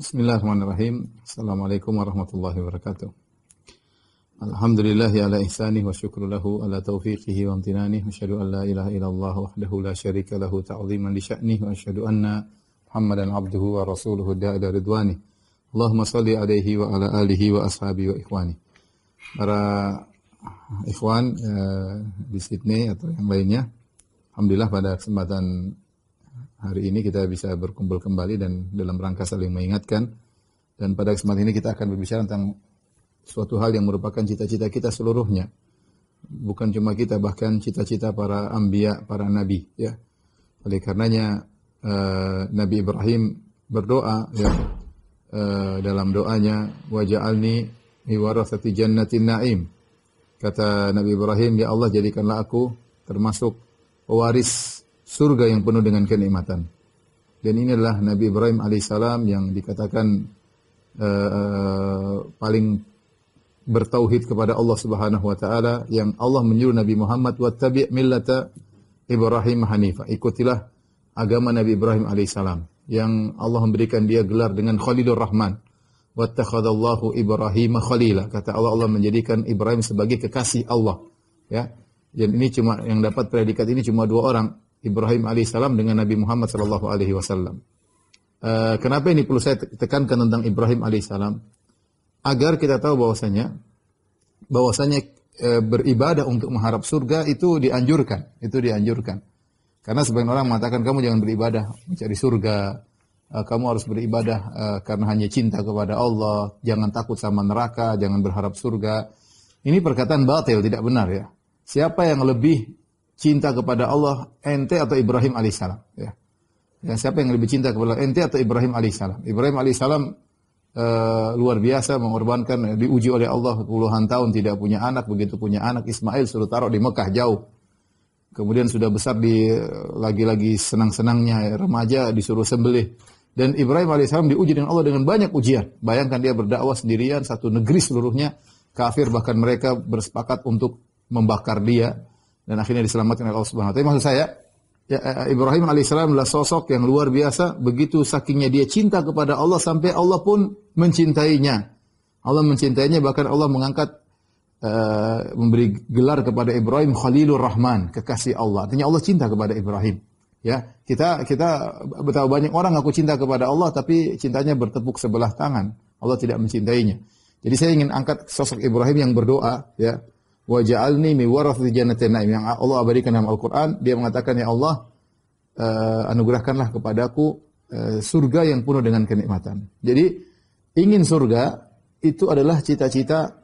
Bismillahirrahmanirrahim. Assalamualaikum warahmatullahi wabarakatuh. Alhamdulillahi ala ihsanih wa syukru lahu ala taufiqihi wa amtinanih. Wa asyhadu an la ilaha illallah wahdahu la syarika lahu ta'ziman li sya'nih. Wa asyhadu anna Muhammadan abduhu wa rasuluhu da'ila ridwanih. Allahumma salli alaihi wa ala alihi wa ashabihi wa ikhwani. Para ikhwan di Sydney atau yang lainnya, alhamdulillah pada kesempatan hari ini kita bisa berkumpul kembali dan dalam rangka saling mengingatkan. Dan pada kesempatan ini kita akan berbicara tentang suatu hal yang merupakan cita-cita kita seluruhnya. Bukan cuma kita, bahkan cita-cita para anbiya, para nabi. Ya. Oleh karenanya Nabi Ibrahim berdoa ya, dalam doanya, waja'alni miwarathati jannatin na'im. Kata Nabi Ibrahim, ya Allah jadikanlah aku termasuk pewaris surga yang penuh dengan kenikmatan. Dan ini adalah Nabi Ibrahim alaihissalam yang dikatakan paling bertauhid kepada Allah Subhanahu wa taala, yang Allah menyuruh Nabi Muhammad wattabi' millata Ibrahim hanifa. Ikutilah agama Nabi Ibrahim alaihissalam yang Allah memberikan dia gelar dengan Khalilur Rahman. Wattakhadallahu Ibrahim khalila. Kata Allah, Allah menjadikan Ibrahim sebagai kekasih Allah. Ya. Dan ini cuma yang dapat predikat ini cuma dua orang, Ibrahim alaihissalam dengan Nabi Muhammad sallallahu alaihi wasallam. Kenapa ini perlu saya tekankan tentang Ibrahim alaihissalam? Agar kita tahu bahwasanya beribadah untuk mengharap surga itu dianjurkan, Karena sebagian orang mengatakan kamu jangan beribadah mencari surga, kamu harus beribadah karena hanya cinta kepada Allah, jangan takut sama neraka, jangan berharap surga. Ini perkataan batil, tidak benar ya. Siapa yang lebih cinta kepada Allah, ente atau Ibrahim alaihissalam? Ya. Ya, siapa yang lebih cinta kepada ente atau Ibrahim alaihissalam? Ibrahim alaihissalam luar biasa mengorbankan, diuji oleh Allah puluhan tahun tidak punya anak, begitu punya anak Ismail suruh taruh di Mekah jauh. Kemudian sudah besar lagi-lagi senang-senangnya remaja disuruh sembelih. Dan Ibrahim alaihissalam diuji dengan Allah dengan banyak ujian. Bayangkan dia berdakwah sendirian, satu negeri seluruhnya kafir, bahkan mereka bersepakat untuk membakar dia. Dan akhirnya diselamatkan oleh Allah Subhanahu wa taala. Maksud saya, ya, Ibrahim alaihissalam adalah sosok yang luar biasa. Begitu sakingnya dia cinta kepada Allah sampai Allah pun mencintainya. Allah mencintainya, bahkan Allah mengangkat memberi gelar kepada Ibrahim Khalilur Rahman, kekasih Allah. Artinya Allah cinta kepada Ibrahim. Ya, kita betapa banyak orang aku cinta kepada Allah tapi cintanya bertepuk sebelah tangan. Allah tidak mencintainya. Jadi saya ingin angkat sosok Ibrahim yang berdoa, ya. Wa ja'alni mi warathati jannatin na'im, yang Allah abadikan dalam Al-Qur'an. Dia mengatakan, ya Allah, anugerahkanlah kepadaku surga yang penuh dengan kenikmatan. Jadi ingin surga itu adalah cita-cita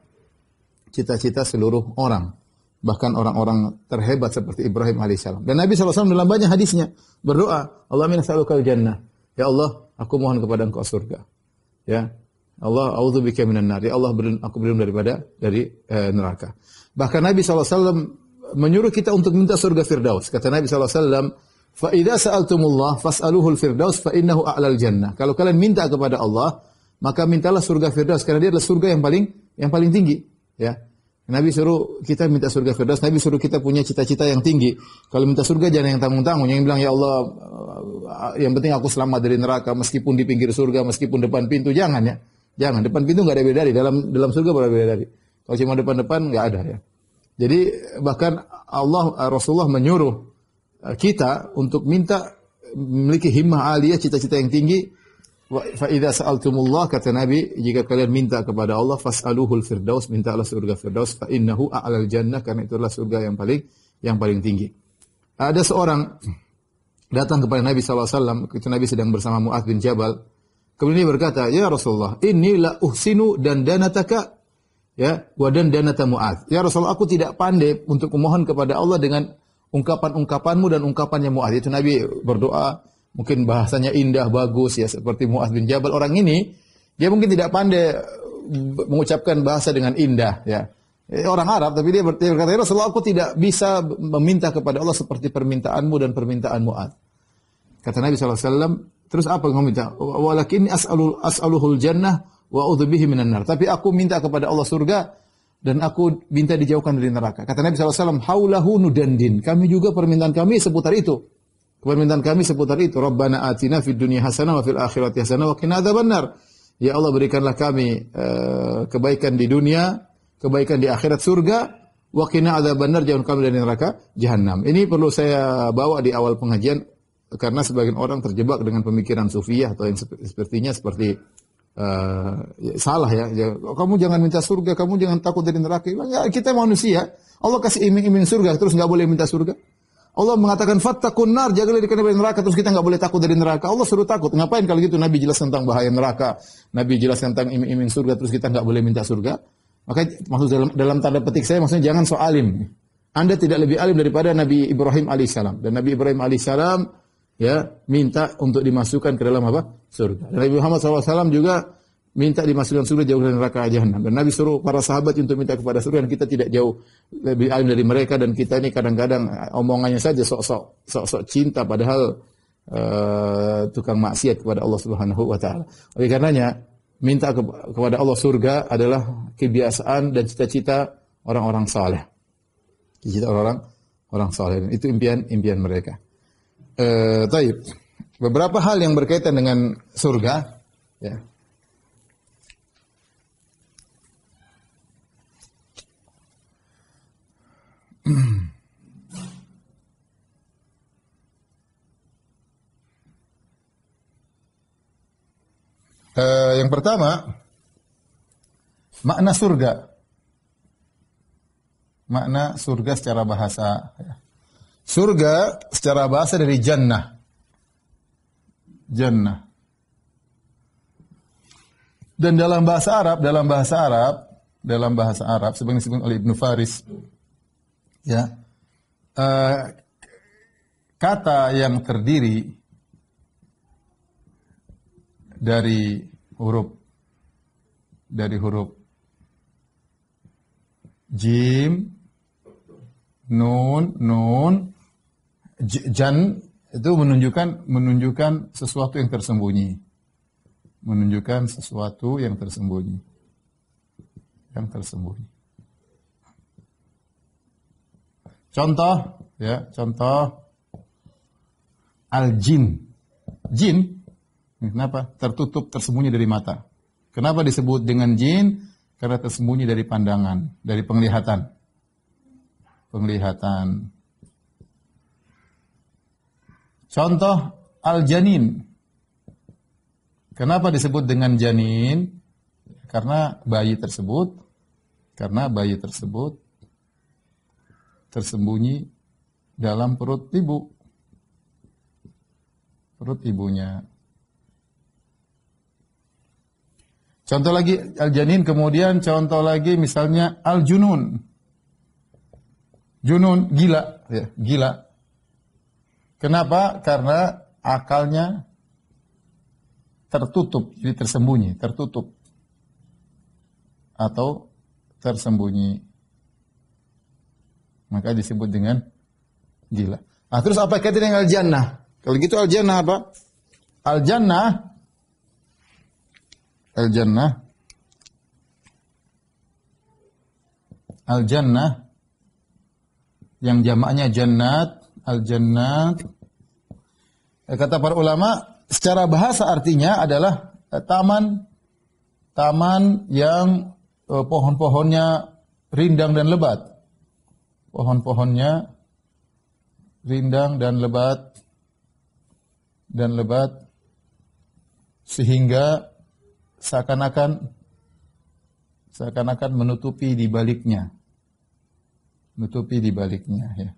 seluruh orang, bahkan orang-orang terhebat seperti Ibrahim alaihissalam. Dan Nabi SAW dalam banyak hadisnya berdoa, Allahumma nas'alukal jannah. Ya Allah, aku mohon kepada Engkau surga. Ya Allah, a'udzubika minan nar. Ya Allah, aku berlindung dari neraka. Bahkan Nabi SAW menyuruh kita untuk minta surga Firdaus. Kata Nabi SAW, fa idza sa'altumullah fas'aluhul firdaus fa innahu a'lal jannah. Kalau kalian minta kepada Allah, maka mintalah surga Firdaus karena dia adalah surga yang paling tinggi, ya. Nabi suruh kita minta surga Firdaus, Nabi suruh kita punya cita-cita yang tinggi. Kalau minta surga jangan yang tanggung-tanggung, yang bilang ya Allah, yang penting aku selamat dari neraka meskipun di pinggir surga, meskipun depan pintu, jangan ya. Jangan, depan pintu enggak ada beda dari dalam surga berapa beda dari. Kalau cuma depan-depan enggak ada ya. Jadi bahkan Rasulullah menyuruh kita untuk minta memiliki himmah aliyah, cita-cita yang tinggi. Fa idza sa'altumullah, kata Nabi, jika kalian minta kepada Allah, fas'aluhul firdaus, mintalah surga Firdaus, fa innahu a'lal jannah, karena itu adalah surga yang paling tinggi. Ada seorang datang kepada Nabi SAW, ketika Nabi sedang bersama Mu'adz bin Jabal. Kemudian dia berkata, ya Rasulullah, inni la uhsinu dandanataka, ya, wa dandanata Mu'adz. Ya Rasulullah, aku tidak pandai untuk memohon kepada Allah dengan ungkapan-ungkapanmu dan ungkapannya Mu'adz. Itu Nabi berdoa, mungkin bahasanya indah, bagus, ya, seperti Mu'adz bin Jabal. Orang ini, dia mungkin tidak pandai mengucapkan bahasa dengan indah, ya. Orang Arab, tapi dia berkata, ya Rasulullah, aku tidak bisa meminta kepada Allah seperti permintaanmu dan permintaan Mu'adz. Kata Nabi SAW, terus apa yang kamu minta? Walakin as'aluhul jannah wa a'udzubihi minan nar. Tapi aku minta kepada Allah surga dan aku minta dijauhkan dari neraka. Kata Nabi SAW, haulahu nudandin. Kami juga permintaan kami seputar itu. Permintaan kami seputar itu. Rabbana atina fid dunya hasanah wa fil akhirati hasanah wa qina adzabannar. Ya Allah berikanlah kami kebaikan di dunia, kebaikan di akhirat surga, wa qina adzabannar, jauhkan kami dari neraka jahanam. Ini perlu saya bawa di awal pengajian karena sebagian orang terjebak dengan pemikiran sufiyah atau yang sepertinya seperti salah ya. Kamu jangan minta surga, kamu jangan takut dari neraka. Ya, kita manusia, Allah kasih iming-iming surga terus enggak boleh minta surga. Allah mengatakan fattaqun nar, jagalah diri dari neraka, terus kita enggak boleh takut dari neraka. Allah suruh takut. Ngapain kalau gitu Nabi jelas tentang bahaya neraka, Nabi jelas tentang iming-iming surga, terus kita enggak boleh minta surga? Maka maksud dalam tanda petik saya maksudnya jangan so alim. Anda tidak lebih alim daripada Nabi Ibrahim alaihissalam. Dan Nabi Ibrahim alaihissalam ya minta untuk dimasukkan ke dalam apa? Surga. Dan Nabi Muhammad SAW juga minta dimasukkan surga jauh dari neraka jahanam. Dan Nabi suruh para sahabat untuk minta kepada surga, dan kita tidak jauh lebih alim dari mereka, dan kita ini kadang-kadang omongannya saja sok-sok cinta padahal tukang maksiat kepada Allah Subhanahu wa taala. Oleh karenanya minta kepada Allah surga adalah kebiasaan dan cita-cita orang-orang saleh. Cita orang saleh, itu impian mereka. Taib. Beberapa hal yang berkaitan dengan surga ya. Yang pertama, makna surga. Makna surga secara bahasa. Surga secara bahasa dari jannah. Jannah. Dan dalam bahasa Arab, sebagai disebut oleh Ibnu Faris, ya, kata yang terdiri dari huruf jim, nun, jan itu menunjukkan sesuatu yang tersembunyi. Menunjukkan sesuatu yang tersembunyi. Contoh al-jin. Jin, kenapa? Tertutup, tersembunyi dari mata. Kenapa disebut dengan jin? Karena tersembunyi dari pandangan, dari penglihatan. Contoh al-janin. Kenapa disebut dengan janin? Karena bayi tersebut tersembunyi dalam perut ibunya. Contoh lagi al-janin, kemudian contoh lagi misalnya al-junun. Junun, gila, ya, gila. Kenapa? Karena akalnya tertutup, jadi tersembunyi, tertutup atau tersembunyi. Maka disebut dengan gila. Nah, terus apa kaitannya dengan al-jannah? Kalau gitu al-jannah apa? Al-jannah yang jamaknya jannat, al-jannat. Kata para ulama, secara bahasa artinya adalah taman yang pohon-pohonnya rindang dan lebat. Pohon-pohonnya rindang dan lebat sehingga seakan-akan menutupi di baliknya. Ya.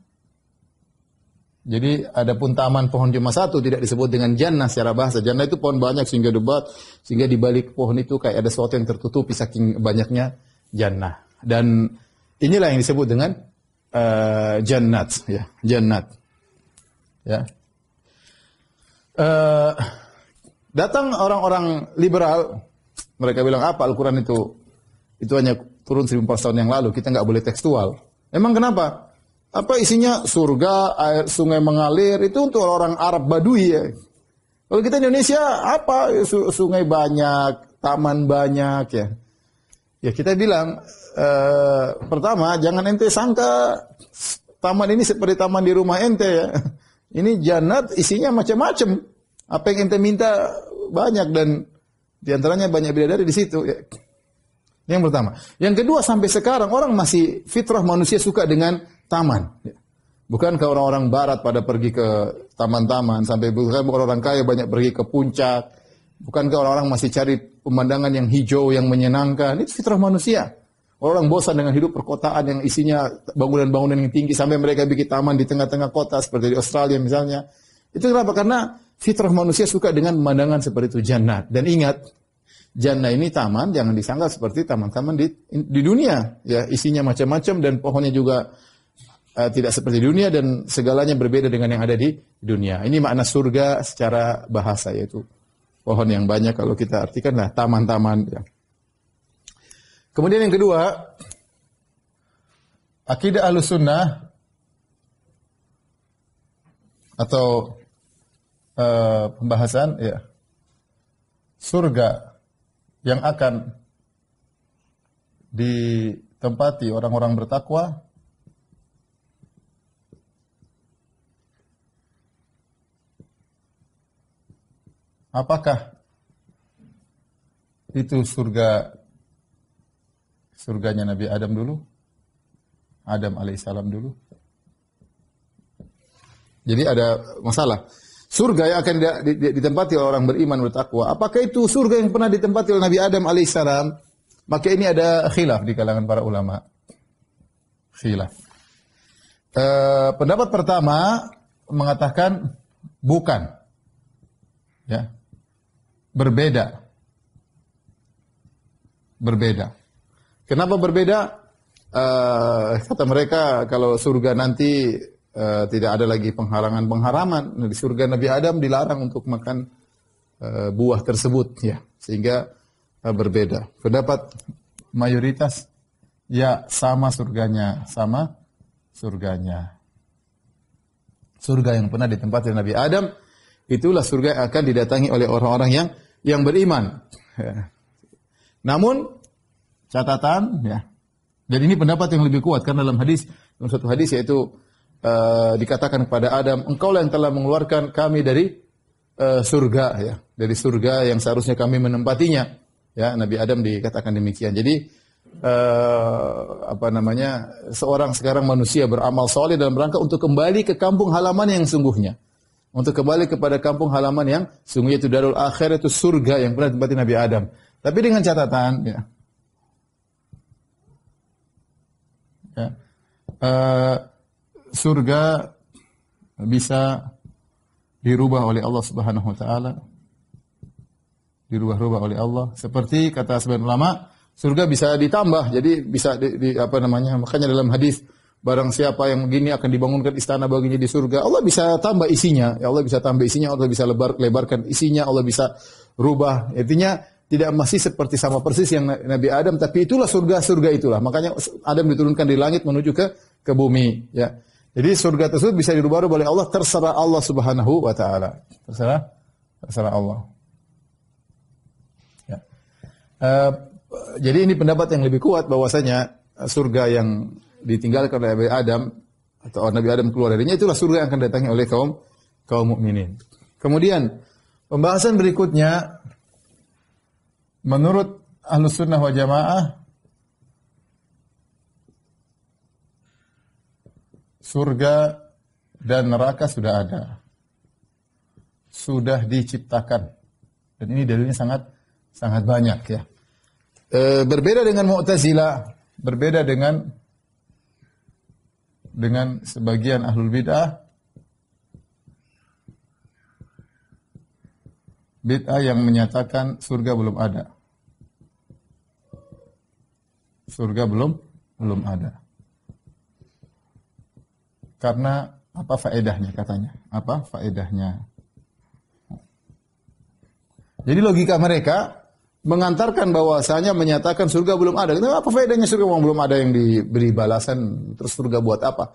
Jadi adapun taman pohon cuma satu tidak disebut dengan jannah secara bahasa. Jannah itu pohon banyak sehingga lebat, sehingga di balik pohon itu kayak ada sesuatu yang tertutupi saking banyaknya jannah. Dan inilah yang disebut dengan jannat, ya, jannat. Ya. Datang orang-orang liberal, mereka bilang apa Al-Quran itu hanya turun 1400 tahun yang lalu, kita nggak boleh tekstual. Emang kenapa? Apa isinya surga, air sungai mengalir, itu untuk orang Arab Badui ya. Kalau kita Indonesia apa sungai banyak, taman banyak ya. Ya kita bilang pertama jangan ente sangka taman ini seperti taman di rumah ente ya. Ini jannat isinya macam-macam. Apa yang ente minta banyak, dan Di antaranya banyak bidadari di situ. Ya. Yang pertama. Yang kedua, sampai sekarang orang masih fitrah manusia suka dengan taman. Ya. Bukankah orang-orang barat pada pergi ke taman-taman, sampai bukan orang-orang kaya banyak pergi ke puncak. Bukankah orang-orang masih cari pemandangan yang hijau, yang menyenangkan. Itu fitrah manusia. Orang bosan dengan hidup perkotaan yang isinya bangunan-bangunan yang tinggi, sampai mereka bikin taman di tengah-tengah kota, seperti di Australia misalnya. Itu kenapa? Karena fitrah manusia suka dengan pemandangan seperti itu, jannah. Dan ingat, jannah ini taman, jangan disangka seperti taman-taman di dunia. Ya, isinya macam-macam dan pohonnya juga tidak seperti dunia dan segalanya berbeda dengan yang ada di dunia. Ini makna surga secara bahasa, yaitu pohon yang banyak kalau kita artikanlah taman-taman. Ya. Kemudian yang kedua, akidah Ahlussunnah atau pembahasan ya surga yang akan ditempati orang-orang bertakwa apakah itu surganya Nabi Adam dulu? Adam alaihissalam dulu. Jadi ada masalah. Surga yang akan ditempati oleh orang beriman bertakwa. Apakah itu surga yang pernah ditempati oleh Nabi Adam alaihissalam? Maka ini ada khilaf di kalangan para ulama. Khilaf. Pendapat pertama mengatakan bukan. Ya. Berbeda. Kenapa berbeda? Kata mereka kalau surga nanti tidak ada lagi penghalangan-pengharaman. Di surga Nabi Adam dilarang untuk makan buah tersebut, ya, sehingga berbeda. Pendapat mayoritas ya sama surganya. Surga yang pernah ditempati Nabi Adam itulah surga yang akan didatangi oleh orang-orang yang beriman. Ya. Namun catatan, ya. Dan ini pendapat yang lebih kuat karena dalam satu hadis yaitu dikatakan kepada Adam, engkaulah yang telah mengeluarkan kami dari surga, ya, dari surga yang seharusnya kami menempatinya. Ya, Nabi Adam dikatakan demikian. Jadi seorang sekarang manusia beramal soleh dalam rangka untuk kembali ke kampung halaman yang sungguhnya. Untuk kembali kepada kampung halaman yang sungguhnya, itu darul akhir, itu surga yang pernah ditempati Nabi Adam. Tapi dengan catatan, ya. Surga bisa dirubah oleh Allah Subhanahu wa taala. Dirubah-rubah oleh Allah. Seperti kata sebagian ulama, surga bisa ditambah. Jadi bisa makanya dalam hadis, barang siapa yang begini akan dibangunkan istana baginya di surga. Allah bisa tambah isinya. Ya, Allah bisa tambah isinya, Allah bisa lebarkan isinya, Allah bisa rubah. Intinya tidak masih seperti sama persis yang Nabi Adam, tapi itulah surga itulah. Makanya Adam diturunkan di langit menuju ke bumi, ya. Jadi surga tersebut bisa dirubah-rubah oleh Allah, terserah Allah Subhanahu wa taala. Terserah Allah. Ya. Jadi ini pendapat yang lebih kuat bahwasanya surga yang ditinggalkan oleh Nabi Adam atau Nabi Adam keluar darinya itulah surga yang akan didatangi oleh kaum mukminin. Kemudian pembahasan berikutnya, menurut Ahlussunnah wal Jamaah, surga dan neraka sudah ada. Sudah diciptakan. Dan ini dalilnya sangat banyak, ya. Berbeda dengan Mu'tazilah, berbeda dengan sebagian ahlul bid'ah yang menyatakan surga belum ada. Surga belum ada. Karena apa faedahnya katanya? Apa faedahnya? Jadi logika mereka mengantarkan bahwasanya menyatakan surga belum ada. Apa faedahnya surga belum ada yang diberi balasan, terus surga buat apa?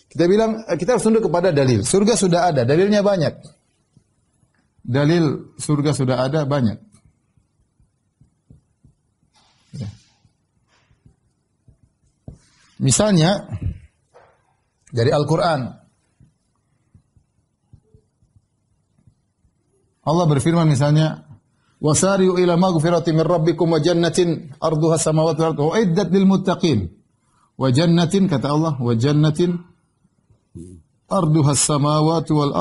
Kita bilang kita harus tunduk kepada dalil. Surga sudah ada, dalilnya banyak. Dalil surga sudah ada banyak. Misalnya dari Al-Quran. Allah berfirman misalnya, Wasari'u ila maghfiratin min rabbikum wa jannatin arduha samawati wal ardu uiddat lil muttaqin. Wa jannatin kata Allah, wa jannatin arduha samawati wal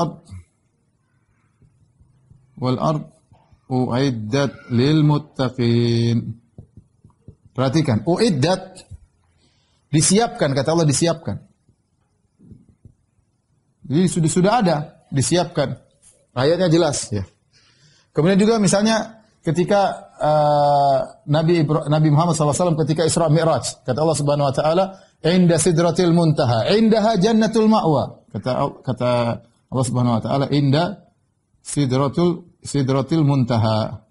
ard uiddat lil muttaqin. Perhatikan, uiddat disiapkan, kata Allah disiapkan. Jadi sudah ada, disiapkan. Ayatnya jelas ya. Kemudian juga misalnya ketika Nabi Muhammad SAW ketika Isra Mi'raj, kata Allah Subhanahu wa taala, "Inda sidratil muntaha, indaha jannatul ma'wa." Kata Allah Subhanahu wa taala, "Inda sidratil muntaha,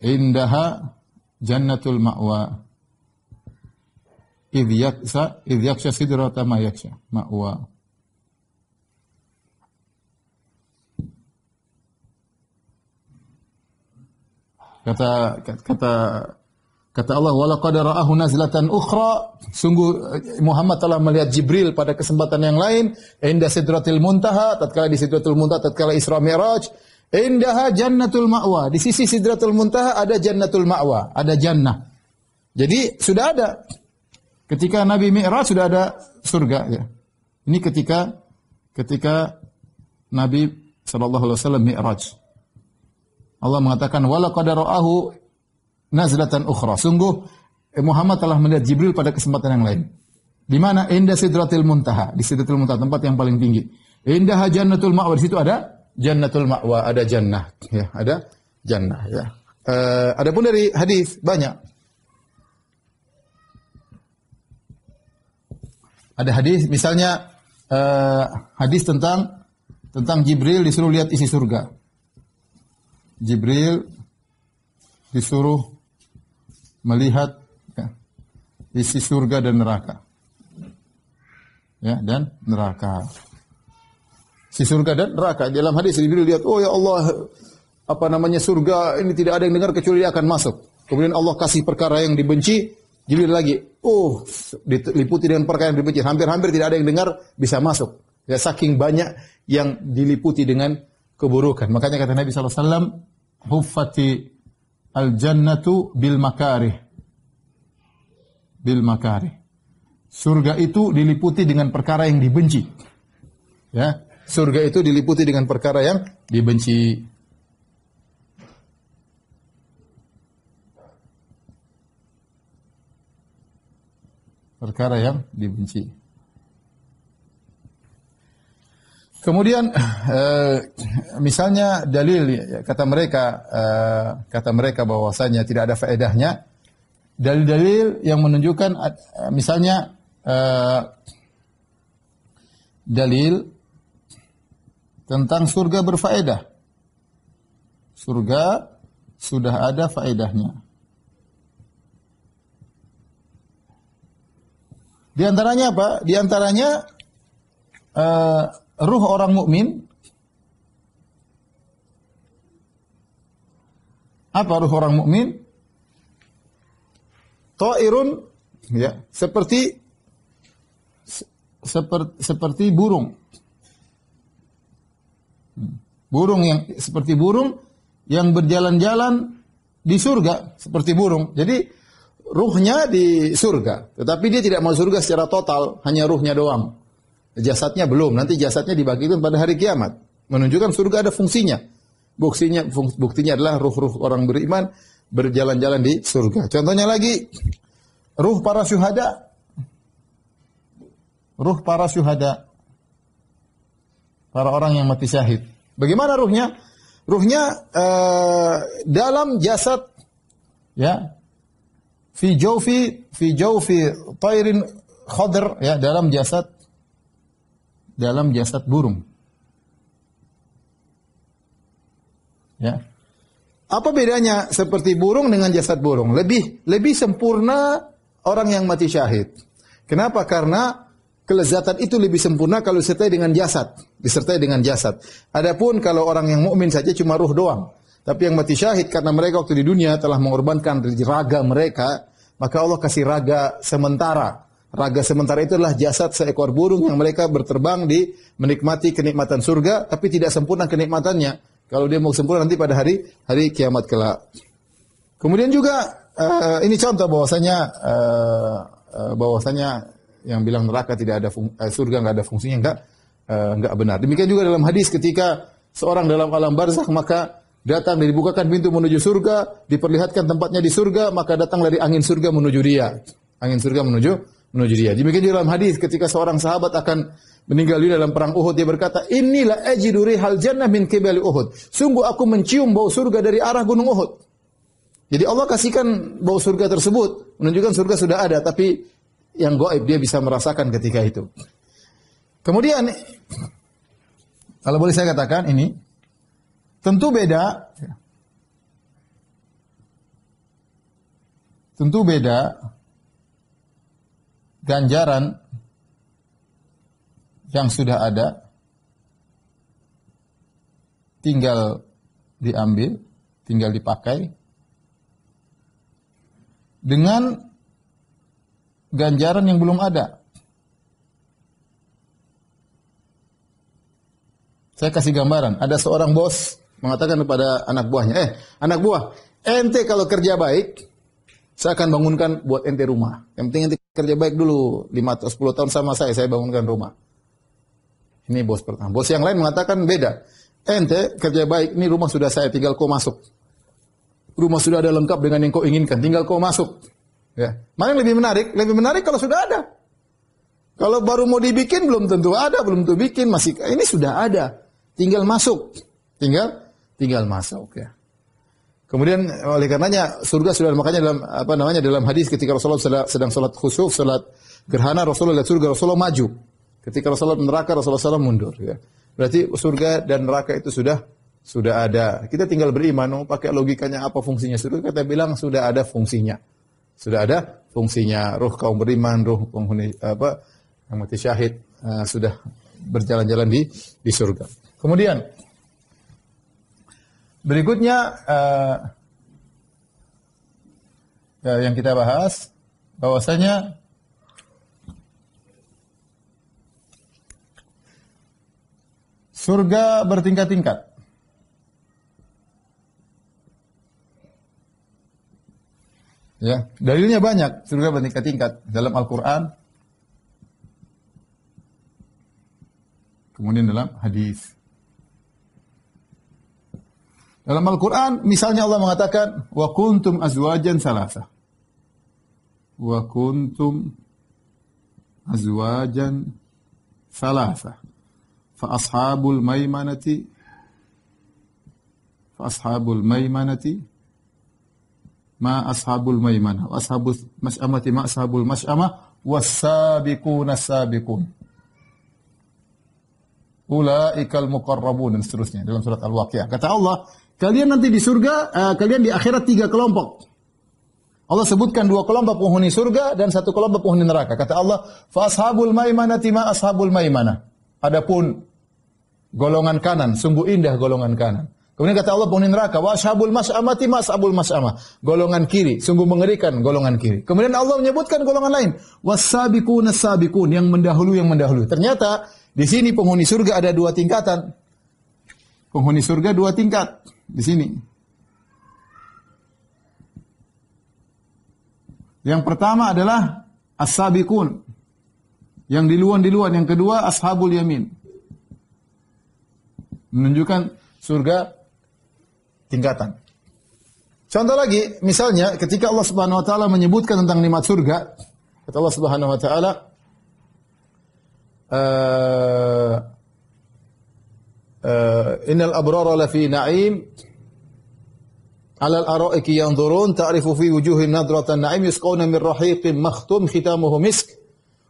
indaha jannatul ma'wa." Idh yaksha sidrata ma yaksha ma'wa. Kata Allah, walaqad ra'ahu nazlatan ukhra, sungguh Muhammad telah melihat Jibril pada kesempatan yang lain, inda sidratil muntaha, tatkala di sidratul muntaha, tatkala Isra Mi'raj, indaha jannatul ma'wa, di sisi sidratul muntaha ada jannatul ma'wa, ada jannah. Jadi sudah ada. Ketika Nabi Mi'raj sudah ada surga ya. Ini ketika Nabi sallallahu alaihi wasallam Mi'raj. Allah mengatakan walaqad ra'ahu nazlatan ukhra. Sungguh Muhammad telah melihat Jibril pada kesempatan yang lain. Di mana? Inda sidratil muntaha, di sidratil muntaha, tempat yang paling tinggi. Indaha jannatul ma'wa, di situ ada jannatul ma'wa, ada jannah ya, ada jannah ya. Adapun dari hadis banyak. Ada hadis misalnya hadis tentang Jibril disuruh lihat isi surga. Jibril disuruh melihat ya, isi surga dan neraka. Ya, dan neraka. Si surga dan neraka. Dalam hadis Jibril lihat, oh ya Allah, apa namanya surga ini tidak ada yang dengar kecuali dia akan masuk. Kemudian Allah kasih perkara yang dibenci, Jibril lagi, oh diliputi dengan perkara yang dibenci. Hampir-hampir tidak ada yang dengar bisa masuk. Ya, saking banyak yang diliputi dengan keburukan. Makanya kata Nabi SAW, huffati al-jannatu bil makarih. Bil makarih. Surga itu diliputi dengan perkara yang dibenci. Ya, surga itu diliputi dengan perkara yang dibenci. Perkara yang dibenci. Kemudian misalnya dalil ya, kata mereka bahwasanya tidak ada faedahnya dalil-dalil yang menunjukkan misalnya dalil tentang surga berfaedah. Surga sudah ada faedahnya. Di antaranya apa? Di antaranya ruh orang mukmin. Apa ruh orang mukmin? Ta'irun ya, seperti burung. Burung yang seperti burung yang berjalan-jalan di surga seperti burung. Jadi ruhnya di surga, tetapi dia tidak mau surga secara total, hanya ruhnya doang. Jasadnya belum, nanti jasadnya dibagikan pada hari kiamat. Menunjukkan surga ada fungsinya. Buktinya adalah ruh-ruh orang beriman berjalan-jalan di surga. Contohnya lagi, ruh para syuhada. Ruh para syuhada. Para orang yang mati syahid. Bagaimana ruhnya? Ruhnya dalam jasad, ya, fi jawfi tairin khadr, ya, dalam jasad burung. Ya. Apa bedanya seperti burung dengan jasad burung? Lebih sempurna orang yang mati syahid. Kenapa? Karena kelezatan itu lebih sempurna kalau disertai dengan jasad. Adapun kalau orang yang mukmin saja cuma ruh doang. Tapi yang mati syahid karena mereka waktu di dunia telah mengorbankan raga mereka, maka Allah kasih raga sementara. Raga sementara itu adalah jasad seekor burung yang mereka berterbang di menikmati kenikmatan surga, tapi tidak sempurna kenikmatannya. Kalau dia mau sempurna nanti pada hari kiamat kelak. Kemudian juga ini contoh bahwasanya yang bilang neraka tidak ada surga enggak ada fungsinya enggak benar. Demikian juga dalam hadis ketika seorang dalam alam barzakh maka datang dan dibukakan pintu menuju surga, diperlihatkan tempatnya di surga, maka datang dari angin surga menuju dia. Angin surga menuju dia. Demikian juga dalam hadis ketika seorang sahabat akan meninggal dunia dalam perang Uhud, dia berkata, "Inilah ajidu rihal jannah min qibali Uhud." Sungguh aku mencium bau surga dari arah gunung Uhud. Jadi Allah kasihkan bau surga tersebut, menunjukkan surga sudah ada, tapi yang gaib dia bisa merasakan ketika itu. Kemudian, kalau boleh saya katakan ini, tentu beda ganjaran yang sudah ada, tinggal diambil, tinggal dipakai, dengan ganjaran yang belum ada. Saya kasih gambaran. Ada seorang bos mengatakan kepada anak buahnya, anak buah, ente kalau kerja baik, saya akan bangunkan buat ente rumah. Yang penting ente kerja baik dulu, 5 atau 10 tahun sama saya bangunkan rumah. Ini bos pertama. Bos yang lain mengatakan beda. Ente kerja baik, ini rumah sudah saya, tinggal kau masuk. Rumah sudah ada lengkap dengan yang kau inginkan, tinggal kau masuk. Ya. Mana yang lebih menarik? Lebih menarik kalau sudah ada. Kalau baru mau dibikin belum tentu ada, belum tentu bikin, masih ini sudah ada. Tinggal masuk. Tinggal masuk ya. Kemudian oleh karenanya surga sudah, makanya dalam hadis ketika Rasulullah sedang salat khusuf, salat gerhana, Rasulullah lihat surga, Rasulullah maju. Ketika Rasulullah neraka, Rasulullah SAW mundur ya. Berarti surga dan neraka itu sudah ada. Kita tinggal beriman, pakai logikanya apa fungsinya surga? Kita bilang sudah ada fungsinya. Sudah ada fungsinya. Ruh kaum beriman, ruh penghuni yang mati syahid sudah berjalan-jalan di surga. Kemudian berikutnya yang kita bahas bahwasanya surga bertingkat-tingkat. Ya, dalilnya banyak, surga bertingkat-tingkat dalam Al-Qur'an. Kemudian dalam hadis. Dalam Al-Qur'an misalnya Allah mengatakan wa kuntum azwajan salasa. Wa kuntum azwajan salasa. Fa ashabul maimanati ma ashabul maimanah wa ashabul mas'amati ma ashabul mas'amah was-sabiquna as-sabiqun ulaikal muqarrabun, dan seterusnya dalam surat Al-Waqiah. Kata Allah, kalian nanti di surga, kalian di akhirat 3 kelompok. Allah sebutkan 2 kelompok penghuni surga dan 1 kelompok penghuni neraka. Kata Allah, fa ashabul maimanati ma ashabul maimanah. Adapun golongan kanan, sungguh indah golongan kanan. Kemudian kata Allah penghuni neraka, wa ashabul mas'amati ma ashabul mas'amah. Golongan kiri, sungguh mengerikan golongan kiri. Kemudian Allah menyebutkan golongan lain, was-sabiquna as-sabiqun, yang mendahului. Ternyata di sini penghuni surga ada 2 tingkatan. Penghuni surga 2 tingkat di sini. Yang pertama adalah as-sabiqun, yang di luar. Yang kedua ashabul yamin. Menunjukkan surga tingkatan. Contoh lagi, misalnya ketika Allah Subhanahu wa taala menyebutkan tentang nikmat surga, kata Allah Subhanahu wa taala, innal abrara lafi na'im 'alal ara'iki yanzurun ta'rifu fi wujuhihim nadratan na'im yusqawna min rahiqin makhtum khitamuhu misk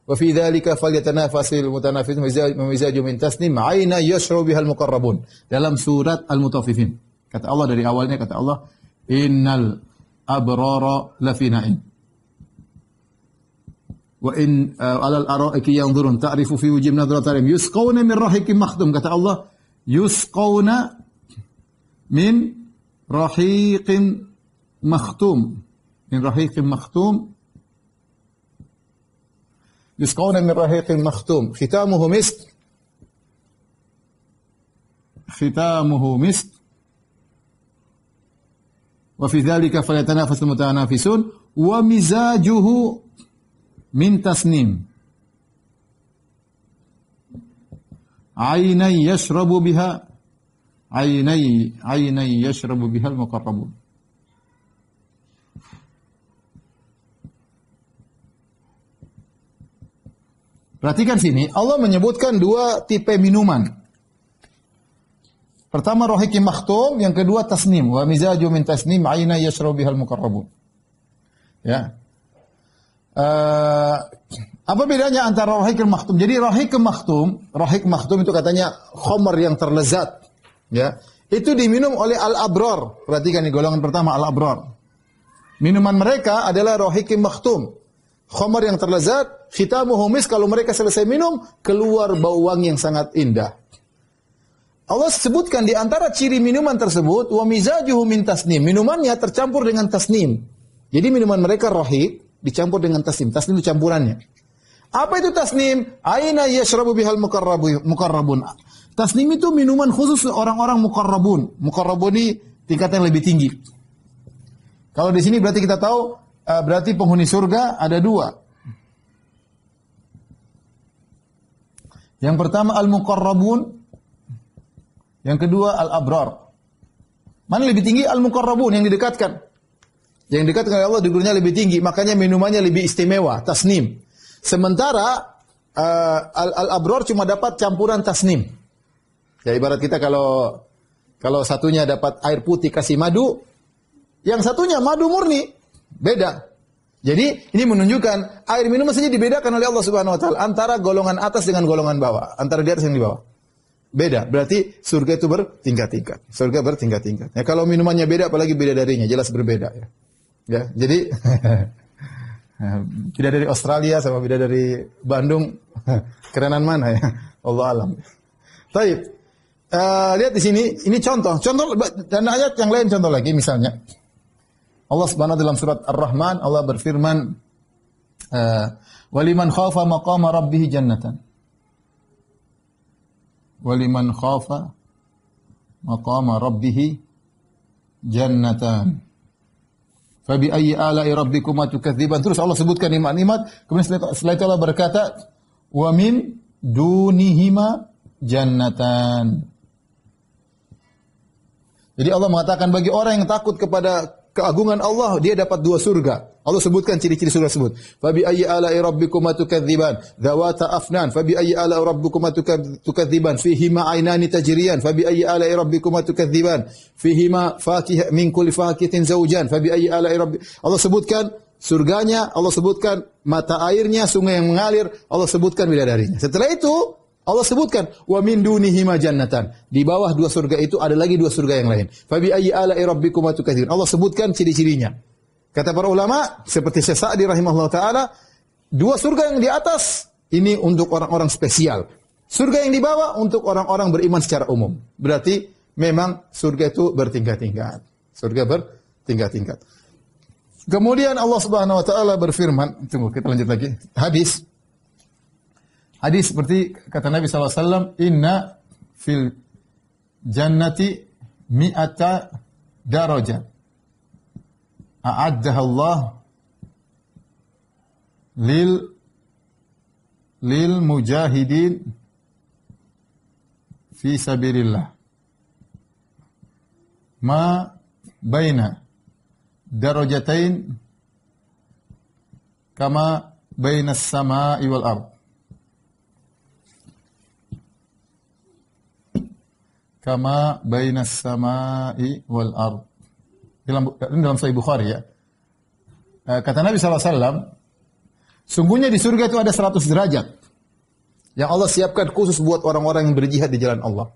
wa fi dzalika falyatanafasil mutanafisun mizaju min tasnim 'aina yashrabu bihal muqarrabun. Dalam surat Al-Mutaffifin. Kata Allah dari awalnya, kata Allah, innal abrara lafi na'im. Wa in alal ara'iki yanzurun ta'rifu fi wujuhihim nadratan na'im yusqawna min rahiqin makhtum. Kata Allah, yusqawna min rahiqin makhtum. Min rahiqin makhtum. Yusqawna min rahiqin makhtum. Khitamuhu misk. wa fi dzalika falyatanafasul mutanafisun wa mizajuhu min tasnim. Ainai yashrabu biha ainai yashrabu biha al-muqarrabun. Perhatikan sini, Allah menyebutkan dua tipe minuman. Pertama rahiq makhtum, yang kedua tasnim. Wa mizaju min tasnim aina yashrabu bihal muqarrabun. Ya. Apa bedanya antara rahiq makhtum? Jadi rahiq makhtum itu katanya khamar yang terlezat. Ya. Itu diminum oleh al-abrar. Perhatikan nih golongan pertama al-abrar. Minuman mereka adalah rahiq makhtum. Khamar yang terlezat, khitamuhu misk, kalau mereka selesai minum, keluar bau wangi yang sangat indah. Allah sebutkan di antara ciri minuman tersebut, wa mizajuhu min tasnim. Minumannya tercampur dengan tasnim. Jadi minuman mereka rahiq dicampur dengan tasnim. Tasnim itu campurannya. Apa itu tasnim? Aina yashrabu bihal muqarrabun. Tasnim itu minuman khusus orang-orang muqarrabun. Muqarrabun ini tingkat yang lebih tinggi. Kalau di sini berarti kita tahu berarti penghuni surga ada dua. Yang pertama al-muqarrabun, yang kedua al-abrar. Mana lebih tinggi? Al-muqarrabun, yang didekatkan. Yang didekatkan oleh Allah digurnya lebih tinggi, makanya minumannya lebih istimewa, tasnim. Sementara al-abrar cuma dapat campuran tasnim. Ya ibarat kita kalau satunya dapat air putih kasih madu, yang satunya madu murni. Beda. Jadi ini menunjukkan air minum saja dibedakan oleh Allah Subhanahu wa taala antara golongan atas dengan golongan bawah, antara di atas dan di bawah. Beda. Berarti surga itu bertingkat-tingkat. Surga bertingkat-tingkat. Ya kalau minumannya beda apalagi bidadarinya jelas berbeda ya. Ya, jadi bidadari Australia sama bidadari Bandung kerenan mana ya? Allah alam. Baik. Lihat di sini, ini contoh dan ayat yang lain contoh lagi misalnya. Allah Subhanahu dalam surat Ar-Rahman Allah berfirman waliman khafa maqama rabbih jannatan. Waliman khafa maqama rabbih jannatan. Fabi ayyi ala'i rabbikuma tukadziban. Terus Allah sebutkan nikmat-nikmat, kemudian setelah itu Allah berkata wa min dunihima jannatan. Jadi Allah mengatakan bagi orang yang takut kepada keagungan Allah, dia dapat dua surga. Allah sebutkan ciri-ciri surga tersebut. Fabi ayyi ala'i rabbikuma tukadziban, dzawata afnan. Fabi ayyi ala'i rabbikuma tukadziban, fihima aynani tajriyan. Fabi ayyi ala'i rabbikuma tukadziban, fihima fakih min kulli fakihatin zawjan. Fabi ayyi ala'i rabbi. Allah sebutkan surganya, Allah sebutkan mata airnya, sungai yang mengalir, Allah sebutkan bidadarinya. Setelah itu Allah sebutkan wa min dunihima jannatan. Di bawah dua surga itu ada lagi dua surga yang lain. Fabi ayyi ala'i rabbikuma tukadziban. Allah sebutkan ciri-cirinya. Kata para ulama seperti Syekh Sa'di rahimahullah taala, dua surga yang di atas ini untuk orang-orang spesial. Surga yang di bawah untuk orang-orang beriman secara umum. Berarti memang surga itu bertingkat-tingkat. Surga bertingkat-tingkat. Kemudian Allah Subhanahu wa taala berfirman, tunggu kita lanjut lagi. Hadis seperti kata Nabi SAW, inna fil jannati mi'ata darajah. A'addaha Allah lil mujahidin fi sabilillah. Ma baina darajatain kama baina as-sama'i wal ard. Kama bainas sama'i wal ard. Dalam Sahih Bukhari ya. Kata Nabi SAW, sungguhnya di surga itu ada 100 derajat yang Allah siapkan khusus buat orang-orang yang berjihad di jalan Allah.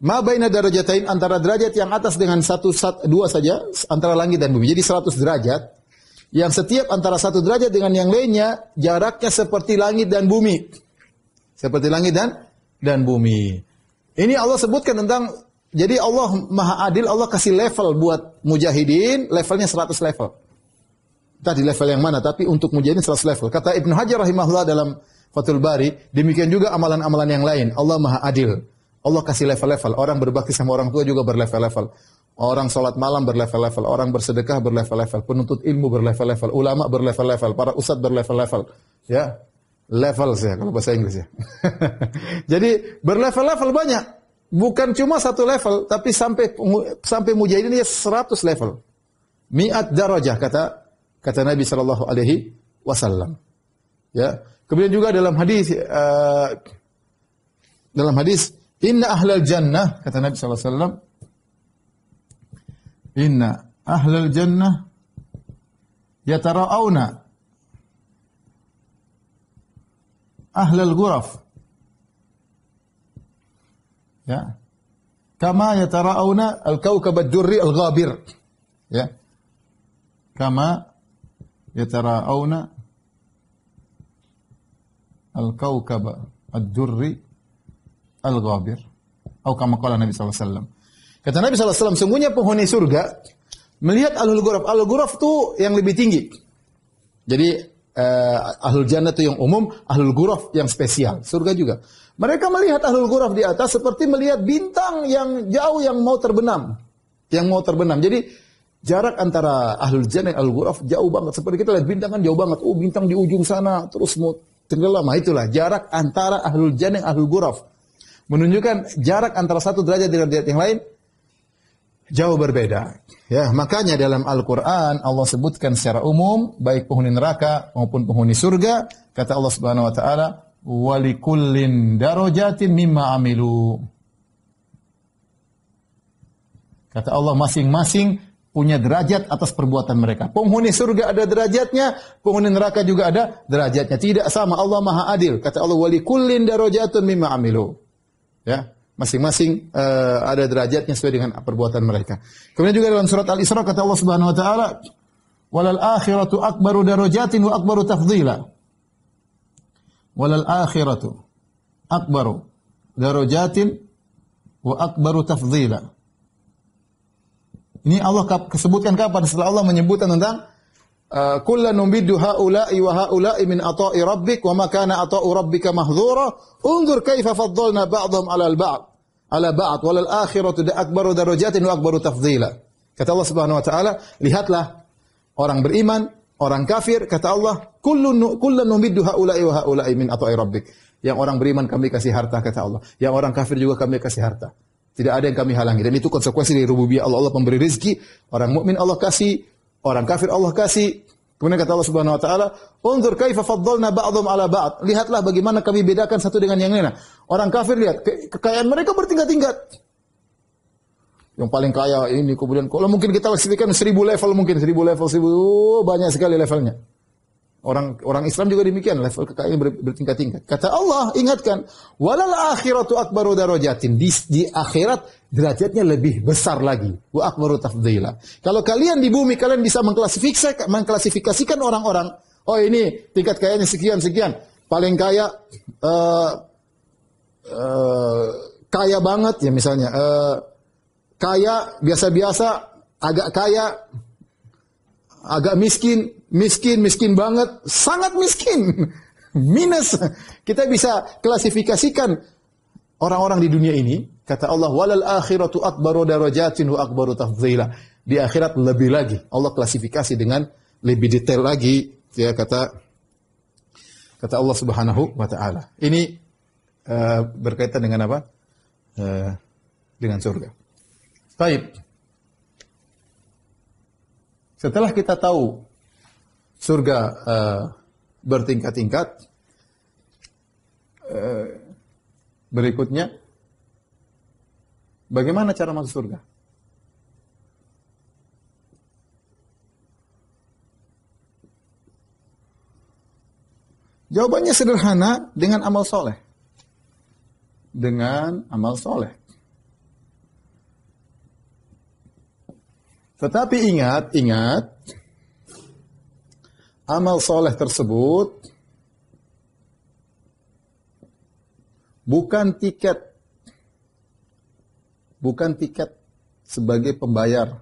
Ma baina darajatain, antara derajat yang atas dengan dua saja, antara langit dan bumi. Jadi 100 derajat, yang setiap antara satu derajat dengan yang lainnya, jaraknya seperti langit dan bumi. Seperti langit dan bumi. Ini Allah sebutkan tentang, jadi Allah maha adil, Allah kasih level buat mujahidin, levelnya 100 level. Entah di level yang mana, tapi untuk mujahidin 100 level. Kata Ibnu Hajar rahimahullah dalam Fathul Bari, demikian juga amalan-amalan yang lain. Allah maha adil. Allah kasih level-level. Orang berbakti sama orang tua juga berlevel-level. Orang sholat malam berlevel-level, orang bersedekah berlevel-level, penuntut ilmu berlevel-level, ulama berlevel-level, para ustadz berlevel-level. Ya, level ya kalau bahasa Inggris ya. Jadi berlevel-level banyak. Bukan cuma satu level, tapi sampai mujahidin ya 100 level. Mi'at darajah kata Nabi sallallahu alaihi wasallam. Ya. Kemudian juga dalam hadis inna ahlal jannah kata Nabi sallallahu alaihi wasallam, inna ahlal jannah yatara'auna ahlal ghuraf. Ya. Kama yatara'auna al-kawkab ad-durri al-ghabir. Ya. Kama yatara'auna al-kawkab ad-durri al-ghabir. Atau kama qala Nabi sallallahu alaihi wasallam. Kata Nabi sallallahu alaihi wasallam, sungguhnya penghuni surga melihat ahlul ghuraf. Ahlul ghuraf itu yang lebih tinggi. Jadi ahlul jannah itu yang umum, ahlul ghuraf yang spesial. Surga juga. Mereka melihat ahlul ghuraf di atas seperti melihat bintang yang jauh yang mau terbenam. Jadi jarak antara ahlul jannah dan ahlul ghuraf jauh banget. Seperti kita lihat bintang kan jauh banget. Oh, bintang di ujung sana terus mau tenggelam. Nah, itulah jarak antara ahlul jannah dan ahlul ghuraf. Menunjukkan jarak antara satu derajat dengan derajat yang lain jauh berbeda. Ya, makanya dalam Al-Qur'an Allah sebutkan secara umum baik penghuni neraka maupun penghuni surga, kata Allah Subhanahu wa taala, "Walikullin darajatin mimma amilu." Kata Allah masing-masing punya derajat atas perbuatan mereka. Penghuni surga ada derajatnya, penghuni neraka juga ada derajatnya. Tidak sama, Allah Maha Adil. Kata Allah, "Walikullin darajatun mimma amilu." Ya. Masing-masing ada derajatnya sesuai dengan perbuatan mereka. Kemudian juga dalam surat Al-Isra kata Allah Subhanahu wa taala, "Walal akhiratu akbaru darajatin wa akbaru tafdhila." Walal akhiratu akbaru darajatin wa akbaru tafdhila. Ini Allah sebutkan kapan? Setelah Allah menyebutkan tentang kullan numiddu haula'i wa haula'i min ata'i rabbik wa ma kana ata'u rabbika mahdzura unzur kaifa faddalna ba'dhum 'alal ba'd ala ba'd walal akhiratu akbaru darajatin wa akbaru tafdhila. Kata Allah Subhanahu wa taala, lihatlah orang beriman, orang kafir, kata Allah, kullan numiddu haula'i wa haula'i min ata'i rabbik. Yang orang beriman kami kasih harta, kata Allah. Yang orang kafir juga kami kasih harta. Tidak ada yang kami halangi. Dan itu konsekuensi dari rububiyah Allah. Allah pemberi rezeki, orang mukmin Allah kasih, orang kafir Allah kasih. Kemudian kata Allah Subhanahu wa taala, "Unzur kaifa faddalna ba'dhum 'ala ba'd." Lihatlah bagaimana kami bedakan satu dengan yang lain. Orang kafir lihat kekayaan mereka bertingkat-tingkat. Yang paling kaya ini, kemudian kalau mungkin kita klasifikasikan 1000 level, mungkin 1000 level, 1000 banyak sekali levelnya. Orang Islam juga demikian, level kekayaan bertingkat-tingkat. Kata Allah, ingatkan, walal akhiratu akbaru darajatin. Di akhirat derajatnya lebih besar lagi. Wa akbaru tafdhila. Kalau kalian di bumi kalian bisa mengklasifikasikan orang-orang, oh ini tingkat kayanya sekian. Paling kaya kaya banget ya misalnya. Kaya biasa-biasa, agak kaya, agak miskin banget, sangat miskin, minus. Kita bisa klasifikasikan orang-orang di dunia ini, kata Allah, walal akhiratu akbaru darajatin wa akbaru tafdhila. Di akhirat lebih lagi, Allah klasifikasi dengan lebih detail lagi, ya kata Allah Subhanahu wa taala. Ini berkaitan dengan apa? Dengan surga. Baik. Setelah kita tahu surga bertingkat-tingkat, berikutnya bagaimana cara masuk surga? Jawabannya sederhana, dengan amal soleh. Dengan amal soleh. Tetapi ingat, amal soleh tersebut bukan tiket sebagai pembayar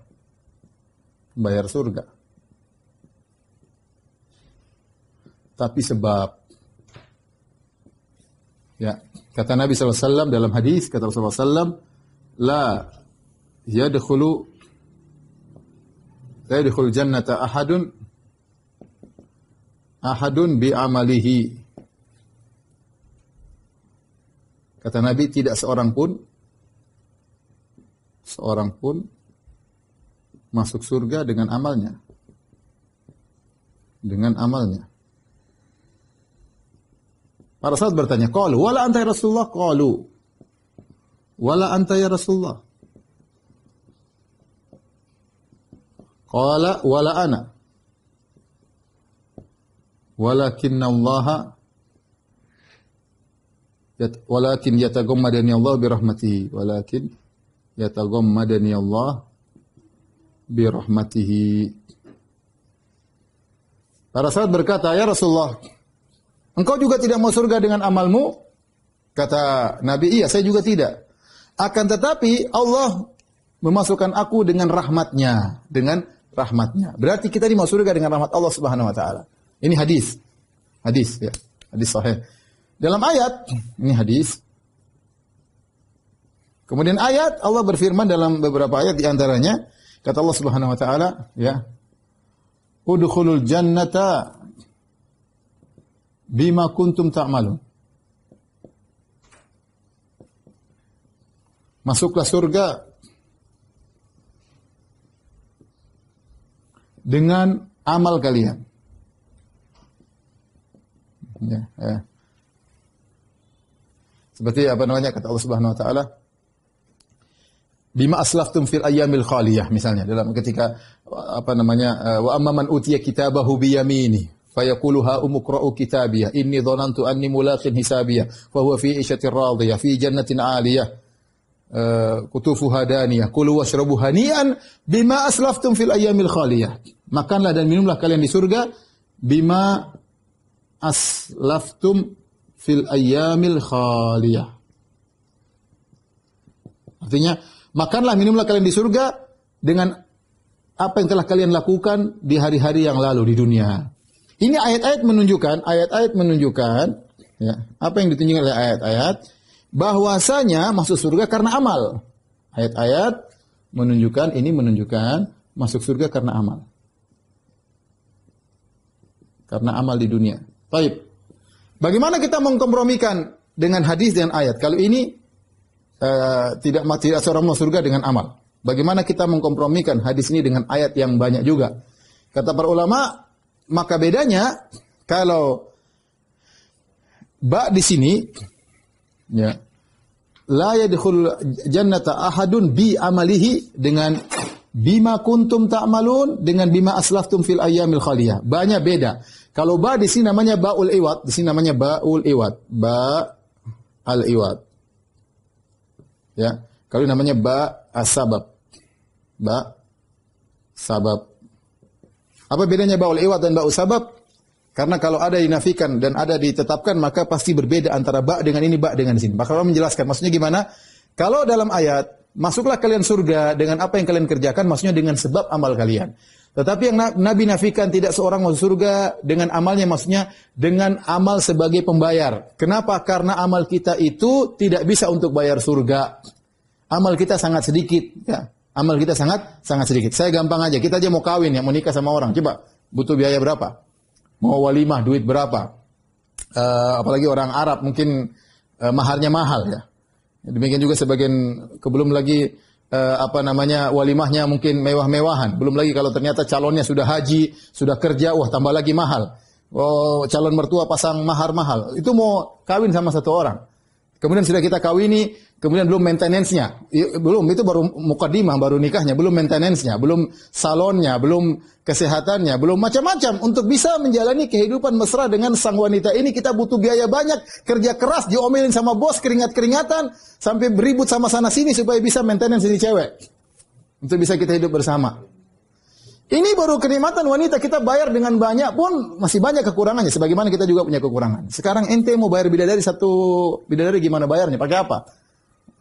surga. Tapi sebab. Ya, kata Nabi SAW dalam hadis, kata Rasulullah SAW, la yadkhulu la yadkhul jannata ahadun bi amalihi. Kata Nabi, tidak seorang pun masuk surga dengan amalnya. Dengan amalnya. Para sahabat bertanya, qalu wala anta ya Rasulullah? Qalu wala anta ya Rasulullah. Qala wala ana. Walakin yataghammadani Allah bi rahmatihi. Walakin yataghammadani Allah bi rahmatihi. Para sahabat berkata, "Ya Rasulullah, engkau juga tidak mau surga dengan amalmu?" Kata Nabi, "Iya, saya juga tidak. Akan tetapi Allah memasukkan aku dengan rahmatnya." Dengan rahmatnya. Berarti kita ini mau surga dengan rahmat Allah Subhanahu wa taala. Ini hadis. Hadis ya. Hadis sahih. Dalam ayat, ini hadis. Kemudian ayat Allah berfirman dalam beberapa ayat di antaranya kata Allah Subhanahu wa taala, ya. Udkhulul jannata bima kuntum ta'malun. Masuklah surga dengan amal kalian. Ya, ya. Seperti apa namanya kata Allah Subhanahu wa taala, bima aslaftum fil ayyamil khaliyah, misalnya dalam ketika apa namanya wa amman utiya kitabahu bi yamini fayaqulu ha umqra'u kitabiyah inni dhanantu anni mulaqin hisabiyah fa huwa fi 'ishatir radiyah fi jannatin 'aliyah kutufuha daniyah kulu washrabu hani'an bima aslaftum fil ayyamil khaliyah. Makanlah dan minumlah kalian di surga bima aslaftum fil ayyamil khaliyah. Artinya, makanlah, minumlah kalian di surga dengan apa yang telah kalian lakukan di hari-hari yang lalu di dunia. Ini ayat-ayat menunjukkan, ya, apa yang ditunjukkan oleh ayat-ayat, bahwasanya masuk surga karena amal. Ayat-ayat menunjukkan masuk surga karena amal. Karena amal di dunia. Baik. Bagaimana kita mengkompromikan dengan hadis dan ayat? Kalau ini tidak seorang masuk surga dengan amal. Bagaimana kita mengkompromikan hadis ini dengan ayat yang banyak juga? Kata para ulama, maka bedanya kalau ba di sini, ya, la yadkhul jannata ahadun bi amalihi dengan bima kuntum ta'malun dengan bima aslaftum fil ayyamil khaliyah. Banyak beda. Kalau ba di sini namanya baul iwad, di sini namanya baul iwad, ba al iwad. Ya, kalau namanya ba as-sabab. Ba sabab. Apa bedanya baul iwad dan baul sabab? Karena kalau ada dinafikan dan ada ditetapkan maka pasti berbeda antara ba dengan ini, ba dengan sini. Maka Allah menjelaskan maksudnya gimana? Kalau dalam ayat masuklah kalian surga dengan apa yang kalian kerjakan, maksudnya dengan sebab amal kalian. Tetapi yang Nabi nafikan tidak seorang masuk surga dengan amalnya, maksudnya dengan amal sebagai pembayar. Kenapa? Karena amal kita itu tidak bisa untuk bayar surga. Amal kita sangat sedikit. Ya. Amal kita sangat sedikit. Saya gampang aja, kita aja mau kawin, ya, mau nikah sama orang. Coba, butuh biaya berapa? Mau walimah, duit berapa? Apalagi orang Arab, mungkin maharnya mahal, ya. Demikian juga sebagian, belum lagi walimahnya mungkin mewah-mewahan. Belum lagi kalau ternyata calonnya sudah haji, sudah kerja, wah tambah lagi mahal. Oh, calon mertua pasang mahar mahal. Itu mau kawin sama satu orang. Kemudian sudah kita kawini, kemudian belum maintenance-nya. Belum, itu baru mukadimah, baru nikahnya, belum maintenance-nya, belum salonnya, belum kesehatannya, belum macam-macam. Untuk bisa menjalani kehidupan mesra dengan sang wanita ini kita butuh biaya banyak, kerja keras, diomelin sama bos, keringat-keringatan, sampai beribut sama sana sini supaya bisa maintenance ini cewek. Untuk bisa kita hidup bersama. Ini baru kenikmatan wanita, kita bayar dengan banyak pun masih banyak kekurangannya. Sebagaimana kita juga punya kekurangan. Sekarang ente mau bayar satu bidadari gimana bayarnya? Pakai apa?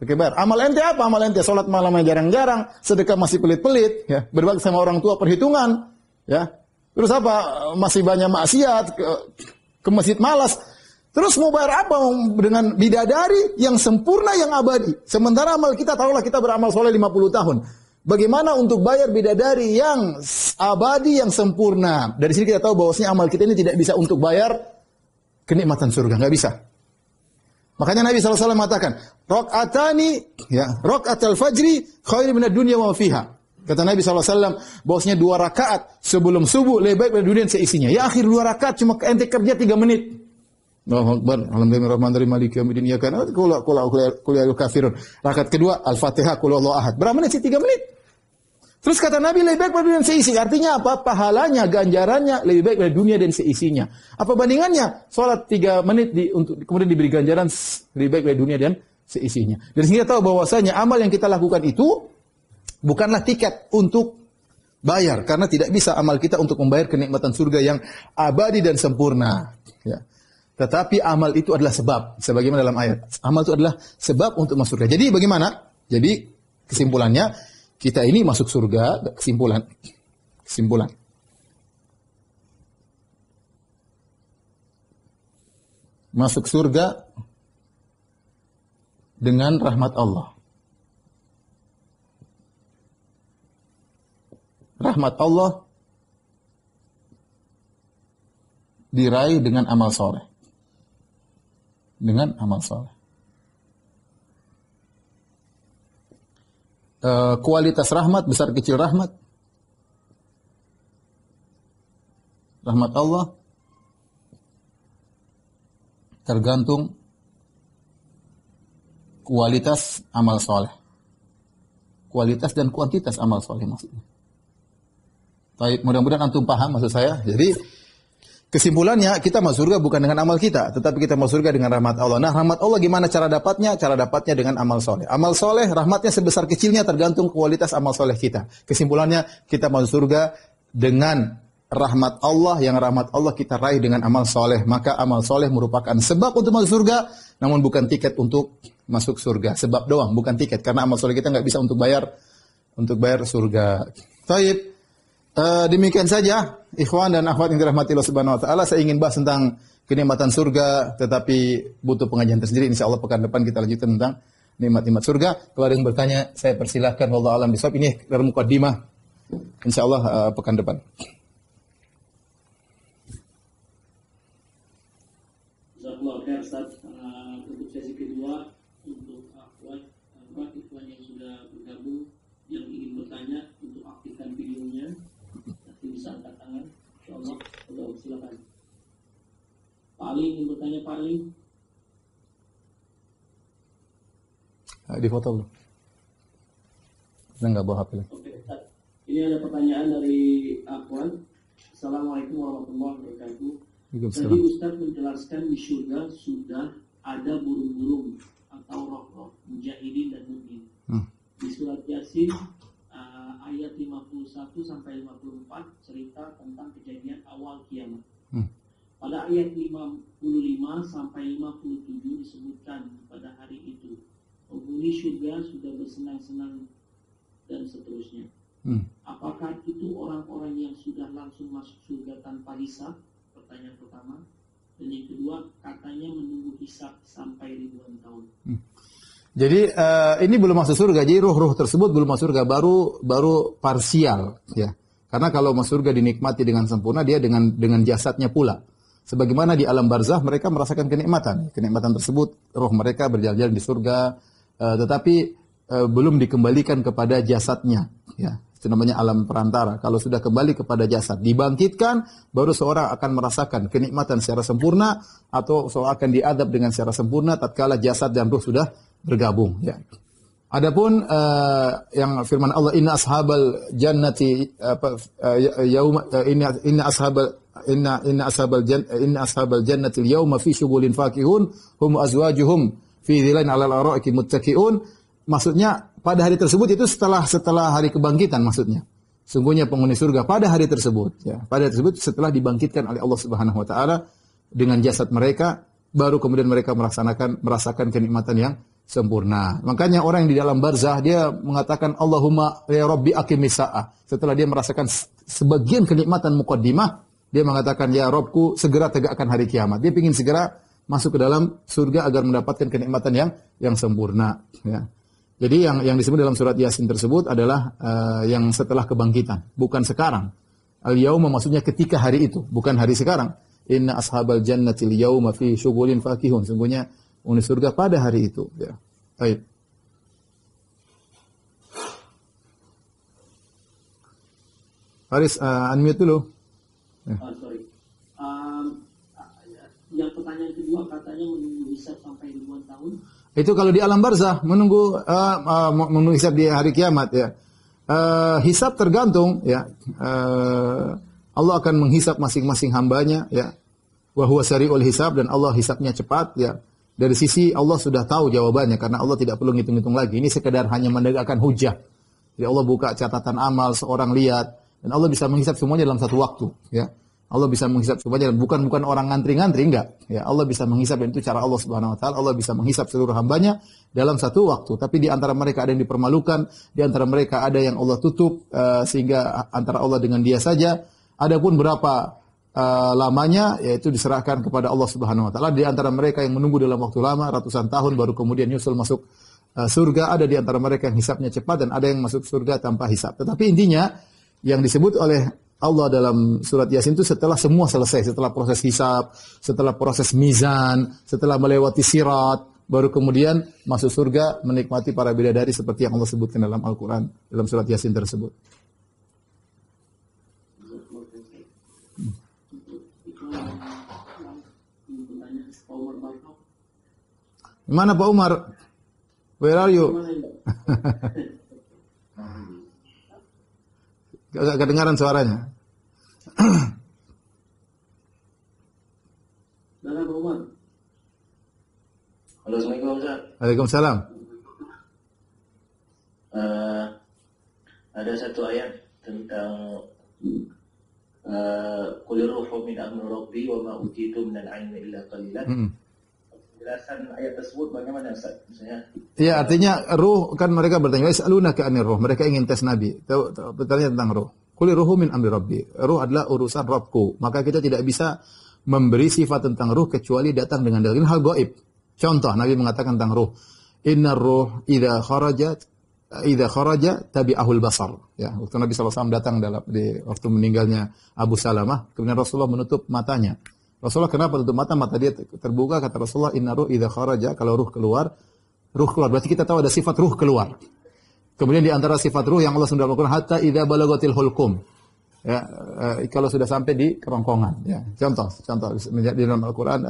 Pakai bayar. Amal ente apa? Amal ente salat malamnya jarang-jarang, sedekah masih pelit-pelit, ya. Berbakti sama orang tua perhitungan, ya. Terus apa? Masih banyak maksiat, ke masjid malas. Terus mau bayar apa dengan bidadari yang sempurna, yang abadi? Sementara amal kita, taruhlah kita beramal soleh 50 tahun. Bagaimana untuk bayar bidadari yang abadi, yang sempurna? Dari sini kita tahu bahwasanya amal kita ini tidak bisa untuk bayar kenikmatan surga, nggak bisa. Makanya Nabi SAW mengatakan, rakaatani, ya, rakaatul fajri khairu minad dunya wa fiha. Kata Nabi SAW, bahwasanya 2 rakaat sebelum subuh lebih baik dari dunia dan seisinya. Ya akhir 2 rakaat cuma ente kerja 3 menit. Allahu Akbar. Alhamdulillahirrahmanirrahim. Maliki yaumiddin. Ya kan. Qul kafirun. Rakaat kedua Al-Fatihah qul huwallahu ahad. Berapa menit sih? 3 menit. Terus kata Nabi lebih baik dari dunia dan seisinya. Artinya apa? Pahalanya, ganjarannya lebih baik dari dunia dan seisinya. Apa bandingannya? Salat 3 menit kemudian diberi ganjaran lebih baik dari dunia dan seisinya. Dari sini kita tahu bahwasanya amal yang kita lakukan itu bukanlah tiket untuk bayar, karena tidak bisa amal kita untuk membayar kenikmatan surga yang abadi dan sempurna. Ya. Tetapi amal itu adalah sebab, sebagaimana dalam ayat. Amal itu adalah sebab untuk masuk surga. Jadi bagaimana? Jadi kesimpulannya, kita ini masuk surga, kesimpulan. Masuk surga dengan rahmat Allah. Rahmat Allah diraih dengan amal soleh. Dengan amal soleh. Kualitas rahmat, besar kecil rahmat. Rahmat Allah tergantung kualitas amal soleh. Kualitas dan kuantitas amal soleh maksudnya. Baik, mudah-mudahan antum paham maksud saya. Jadi kesimpulannya kita masuk surga bukan dengan amal kita, tetapi kita masuk surga dengan rahmat Allah. Nah, rahmat Allah gimana cara dapatnya? Cara dapatnya dengan amal soleh. Amal soleh, rahmatnya sebesar kecilnya tergantung kualitas amal soleh kita. Kesimpulannya kita masuk surga dengan rahmat Allah, yang rahmat Allah kita raih dengan amal soleh. Maka amal soleh merupakan sebab untuk masuk surga, namun bukan tiket untuk masuk surga. Sebab doang, bukan tiket. Karena amal soleh kita nggak bisa untuk bayar surga. Baik. Demikian saja, ikhwan dan akhwat yang dirahmati Allah Subhanahu wa taala. Saya ingin bahas tentang kenikmatan surga, tetapi butuh pengajian tersendiri. Insyaallah pekan depan kita lanjutkan tentang nikmat-nikmat surga. Kalau ada yang bertanya, saya persilahkan. Wallahu a'lam bishawab. Ini dari mukaddimah. Insyaallah pekan depan. Jazakallahu khair Ustaz. Untuk sesi kedua, untuk akhwat ikhwan yang sudah bergabung yang ingin bertanya, untuk aktifkan videonya. Bisa angkat tangan, insyaallah. Silakan. Pak Ali ingin bertanya, Pak Ali. Di foto belum? Saya nggak bawa HP lagi. Oke, Ustaz. Ini ada pertanyaan dari Akhwan. Assalamualaikum warahmatullahi wabarakatuh. Tadi Ustaz menjelaskan di surga sudah ada burung-burung atau roh-roh, mujahidin dan mukmin. Di surat Yasin ayat 51 sampai 54 cerita tentang kejadian awal kiamat. Pada ayat 55 sampai 57 disebutkan pada hari itu penghuni surga sudah bersenang-senang dan seterusnya. Apakah itu orang-orang yang sudah langsung masuk surga tanpa hisab? Pertanyaan pertama. Dan yang kedua, katanya menunggu hisab sampai ribuan tahun. Jadi ini belum masuk surga. Jadi ruh-ruh tersebut belum masuk surga, baru parsial, ya. Karena kalau masuk surga dinikmati dengan sempurna, dia dengan jasadnya pula. Sebagaimana di alam barzah mereka merasakan kenikmatan. Kenikmatan tersebut roh mereka berjalan-jalan di surga, tetapi belum dikembalikan kepada jasadnya, ya. Itu namanya alam perantara. Kalau sudah kembali kepada jasad, dibangkitkan, baru seorang akan merasakan kenikmatan secara sempurna, atau seorang akan diadab dengan secara sempurna tatkala jasad dan ruh sudah bergabung, ya. Adapun yang firman Allah, inna ashabal jannati inna ashabal jannati al-yawma fi syughulin fakihun hum azwajuhum fi dhilain 'alal ara'iki muttaqi'un. Maksudnya pada hari tersebut itu setelah hari kebangkitan maksudnya. Sungguhnya penghuni surga pada hari tersebut, ya. Pada hari tersebut setelah dibangkitkan oleh Allah Subhanahu wa taala dengan jasad mereka, baru kemudian mereka merasakan kenikmatan yang sempurna. Makanya orang yang di dalam barzah dia mengatakan Allahumma ya Rabbi aqimis saah. Setelah dia merasakan sebagian kenikmatan muqaddimah, dia mengatakan ya Rabbku segera tegakkan hari kiamat. Dia ingin segera masuk ke dalam surga agar mendapatkan kenikmatan yang sempurna, ya. Jadi yang disebut dalam surat Yasin tersebut adalah yang setelah kebangkitan, bukan sekarang. Al-yauma maksudnya ketika hari itu, bukan hari sekarang. Inna ashabal jannati al-yauma fi syughulin fakihun. Sungguhnya penghuni surga pada hari itu. Ya. Baik. Faris, unmute dulu. Sorry. Yang pertanyaan kedua katanya menunggu hisab sampai ribuan tahun. Itu kalau di alam barzah menunggu hisab di hari kiamat ya. Hisab tergantung ya. Allah akan menghisab masing-masing hambanya ya. Wa huwa sari'ul hisab, dan Allah hisabnya cepat ya. Dari sisi Allah sudah tahu jawabannya karena Allah tidak perlu ngitung-ngitung lagi. Ini sekedar hanya menegakkan hujah. Jadi Allah buka catatan amal, seorang lihat, dan Allah bisa menghisab semuanya dalam satu waktu ya. Allah bisa menghisab semuanya, bukan orang ngantri-ngantri, enggak. Ya, Allah bisa menghisab, dan itu cara Allah Subhanahu wa taala. Allah bisa menghisab seluruh hambanya dalam satu waktu. Tapi di antara mereka ada yang dipermalukan, di antara mereka ada yang Allah tutup sehingga antara Allah dengan dia saja. Adapun berapa lamanya, yaitu diserahkan kepada Allah Subhanahu wa taala. Di antara mereka yang menunggu dalam waktu lama ratusan tahun baru kemudian nyusul masuk surga, ada di antara mereka yang hisabnya cepat dan ada yang masuk surga tanpa hisab. Tetapi intinya yang disebut oleh Allah dalam surat Yasin itu setelah semua selesai, setelah proses hisab, setelah proses mizan, setelah melewati sirat, baru kemudian masuk surga menikmati para bidadari seperti yang Allah sebutkan dalam Al-Quran, dalam surat Yasin tersebut. Mana Pak Umar? Where are you? Gak kedengaran suaranya. Halo Assalamualaikum Ustaz. Waalaikumsalam. Ada satu ayat tentang Qul ruhu min amri rabbi wa ma utitu minal ilmi illa qalilan. Penjelasan ayat tersebut bagaimana Ustaz? Misalnya, ya, artinya ruh, kan mereka bertanya, "Yas'alunaka 'anir ruh." Mereka ingin tes Nabi. Bertanya tentang ruh. Qul ruhu min amri rabbi. Ruh adalah urusan Rabbku. Maka kita tidak bisa memberi sifat tentang ruh kecuali datang dengan dalil hal gaib. Contoh, Nabi mengatakan tentang ruh, "Innar ruh idza kharaja tabi'ahul basar." Ya, waktu Nabi SAW datang di waktu meninggalnya Abu Salamah, kemudian Rasulullah menutup matanya. Rasulullah kenapa tutup mata? Mata dia terbuka, kata Rasulullah, "Innar ruh idza kharaja." Kalau ruh keluar berarti kita tahu ada sifat ruh keluar. Kemudian di antara sifat ruh yang Allah sudah Al-Quran, hatta idza balagatil hulqum. Ya, kalau sudah sampai di kerongkongan. Ya, contoh di dalam Al-Quran,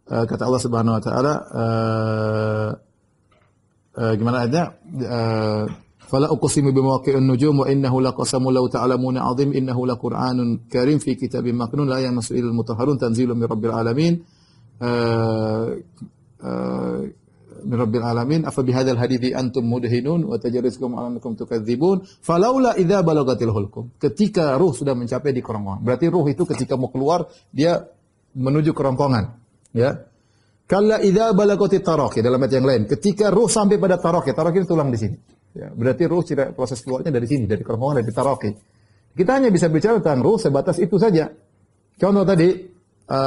kata Allah Subhanahu Wa Taala, gimana ayatnya? Fala uqsimu bimawaqi'in nujum wa innahu laqasamun law ta'lamuna 'azim innahu laqur'anun karim fi kitabim maknun la yamassuhu illal mutahharun tanzilun mir rabbil alamin. Min rabbil alamin afa bihadzal hadithi antum mudhinun wa tajarrusukum annakum tukadzibun falaula idza balagatil hulqum. Ketika ruh sudah mencapai di kerongkongan. Berarti ruh itu ketika mau keluar dia menuju kerongkongan, ya. Kalla idza balagatit taraqi, dalam ayat yang lain, ketika ruh sampai pada taraqi ini tulang di sini. Ya, berarti ruh proses keluarnya dari sini, dari kerongkongan, dari taraqi. Kita hanya bisa bicara tentang ruh sebatas itu saja. Contoh tadi,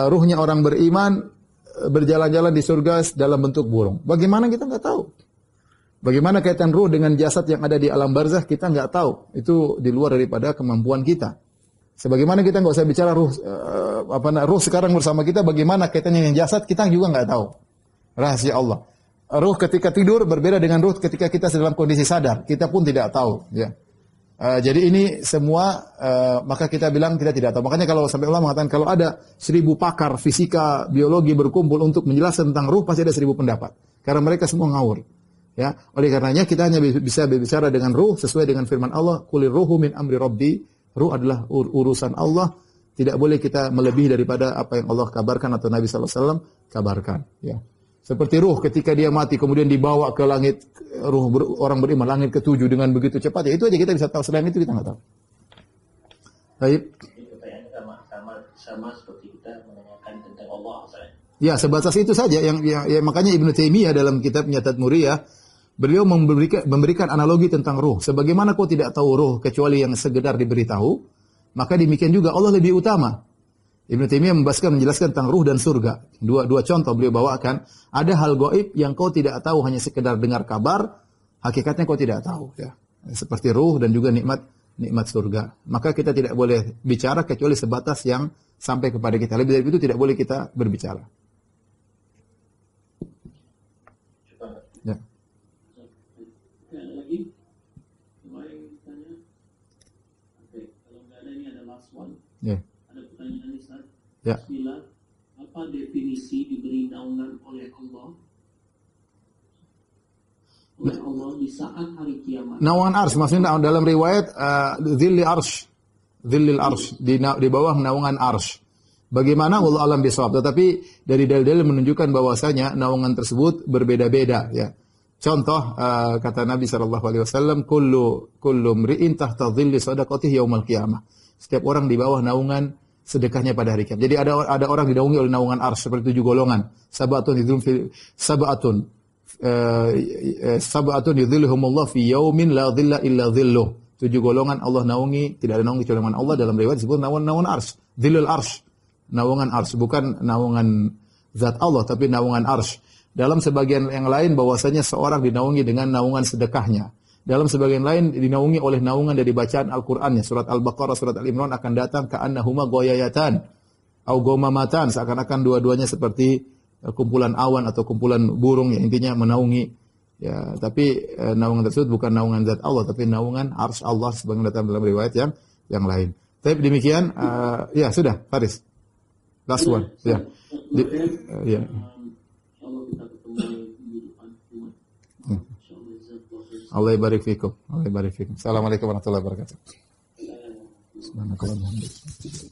ruhnya orang beriman berjalan-jalan di surga dalam bentuk burung. Bagaimana kita nggak tahu. Bagaimana kaitan ruh dengan jasad yang ada di alam barzah kita nggak tahu. Itu di luar daripada kemampuan kita. Sebagaimana kita nggak usah bicara ruh ruh sekarang bersama kita, bagaimana kaitannya dengan jasad kita juga nggak tahu. Rahasia Allah. Ruh ketika tidur berbeda dengan ruh ketika kita dalam kondisi sadar. Kita pun tidak tahu. Ya. Jadi ini semua maka kita bilang kita tidak tahu. Makanya kalau sampai ulama mengatakan kalau ada 1000 pakar fisika, biologi berkumpul untuk menjelaskan tentang ruh pasti ada 1000 pendapat. Karena mereka semua ngawur. Ya, oleh karenanya kita hanya bisa berbicara dengan ruh sesuai dengan firman Allah, "Qulir ruhu min amri rabbi." Ruh adalah urusan Allah, tidak boleh kita melebihi daripada apa yang Allah kabarkan atau Nabi sallallahu alaihi wasallam kabarkan, ya. Seperti ruh ketika dia mati kemudian dibawa ke langit, orang beriman langit ke-7 dengan begitu cepat, ya itu aja kita bisa tahu, selain itu kita nggak tahu. Baik. Pertanyaan sama seperti kita menanyakan tentang Allah. Ya, sebatas itu saja yang makanya Ibnu Taimiyah dalam kitabnya Tadmuriyah beliau memberikan analogi tentang ruh. Sebagaimana kau tidak tahu ruh kecuali yang sekedar diberitahu, maka demikian juga Allah lebih utama. Ibnu Taimiyah menjelaskan tentang ruh dan surga. Dua contoh beliau bawakan. Ada hal gaib yang kau tidak tahu, hanya sekedar dengar kabar, hakikatnya kau tidak tahu. Ya. Seperti ruh dan juga nikmat surga. Maka kita tidak boleh bicara kecuali sebatas yang sampai kepada kita. Lebih dari itu tidak boleh kita berbicara. Ya. Ada lagi? Kemarin tanya. Oke, kalau nggak ada ini ada last one. Ya. Pertanyaan Ustaz. Ya. Bismillah. Apa definisi diberi naungan oleh Allah? Oleh Allah di saat hari kiamat. Naungan arsy maksudnya dalam riwayat dzillil arsy. Dzillil arsy di bawah naungan arsy. Bagaimana Allah alam bisawab, tetapi dari dalil-dalil menunjukkan bahwasanya naungan tersebut berbeda-beda ya. Contoh kata Nabi SAW, kullu mri'in tahta dhilli sadaqatihi yaumal qiyamah. Setiap orang di bawah naungan sedekahnya pada hari kiamat. Jadi ada orang dinaungi oleh naungan arsy seperti 7 golongan. Sab'atun yudhilluhumullah fi yaumin la dhilla illa dhilluh. 7 golongan Allah naungi, tidak ada naungi kecuali naungan Allah. Dalam riwayat disebut naungan arsy, dhillul arsy. Naungan arsy, bukan naungan zat Allah tapi naungan arsy. Dalam sebagian yang lain bahwasanya seorang dinaungi dengan naungan sedekahnya. Dalam sebagian lain dinaungi oleh naungan dari bacaan Al-Qur'annya. Surat Al-Baqarah, surat Al-Imran akan datang ka'annahuma ghayayatan au ghamamatan, seakan-akan dua-duanya seperti kumpulan awan atau kumpulan burung yang intinya menaungi. Ya, tapi naungan tersebut bukan naungan zat Allah tapi naungan arsy Allah sebagaimana datang dalam riwayat yang lain. Tapi demikian ya sudah, Faris. Last one. Ya. Ya. Allah barik fikum. Allah barik fikum. Assalamualaikum warahmatullahi wabarakatuh. Subhanakallahumma wa bihamdika.